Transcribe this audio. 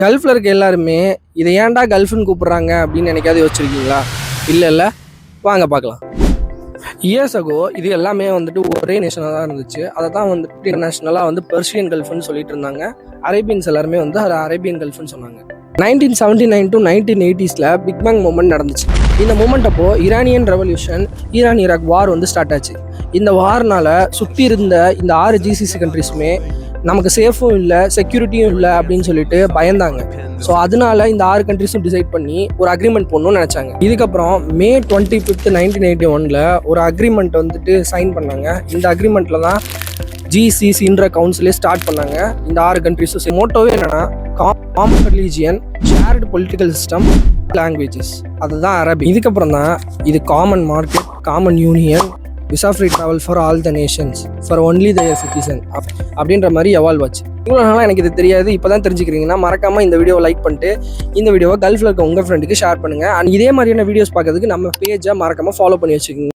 கல்ஃபில் இருக்க எல்லாருமே இதை ஏன்டா கல்ஃப்னு கூப்பிட்றாங்க அப்படின்னு என்னைக்காவது யோசிச்சிருக்கீங்களா? இல்லை வாங்க பார்க்கலாம். இயர்ஸ் அகோ இது எல்லாமே வந்துட்டு ஒரே நேஷனாக தான் இருந்துச்சு. அதை தான் வந்துட்டு இன்டர்நேஷ்னலாக வந்து பெர்ஷியன் கல்ஃப்னு சொல்லிட்டு இருந்தாங்க. அரேபியன்ஸ் எல்லாருமே வந்து அதை அரேபியன் கல்ஃப்னு சொன்னாங்க. 1979 to 1980s big bang moment நடந்துச்சு. இந்த மூமெண்ட் அப்போ ஈரானியன் ரெவல்யூஷன், ஈரான் ஈராக் வார் வந்து ஸ்டார்ட் ஆச்சு. இந்த வார்னால சுற்றி இருந்த இந்த 6 GCC கண்ட்ரிஸுமே நமக்கு சேஃபும் இல்லை, செக்யூரிட்டியும் இல்லை அப்படின்னு சொல்லிட்டு பயந்தாங்க. ஸோ அதனால இந்த 6 கண்ட்ரிஸும் டிசைட் பண்ணி ஒரு அக்ரிமெண்ட் போடணும்னு நினச்சாங்க. இதுக்கப்புறம் May 25, 1981 ஒரு அக்ரிமெண்ட் வந்துட்டு சைன் பண்ணாங்க. இந்த அக்ரிமெண்ட்டில் தான் GCCன்ற கவுன்சிலே ஸ்டார்ட் பண்ணாங்க. இந்த 6 கண்ட்ரிஸும் மோட்டோவே என்னன்னா common religion, shared political system, languages, அதுதான் அரபி. இதுக்கப்புறம் தான் இது common market, common union, visa free travel for all the Nations for only their citizen அப்படின்ற மாதிரி எவால்வ் ஆச்சு. இவ்வளோ நாளாக எனக்கு இது தெரியாது, இப்போ தான் தெரிஞ்சுக்கிறீங்கன்னா மறக்காமல் இந்த வீடியோவை லைக் பண்ணிட்டு இந்த வீடியோவை கல்ஃபில் இருக்க உங்கள் ஃப்ரெண்டுக்கு ஷேர் பண்ணுங்கள். அண்ட் இதே மாதிரியான வீடியோஸ் பார்க்கறதுக்கு நம்ம பேஜை மறக்காமல் ஃபாலோ பண்ணி வச்சுக்கோங்க.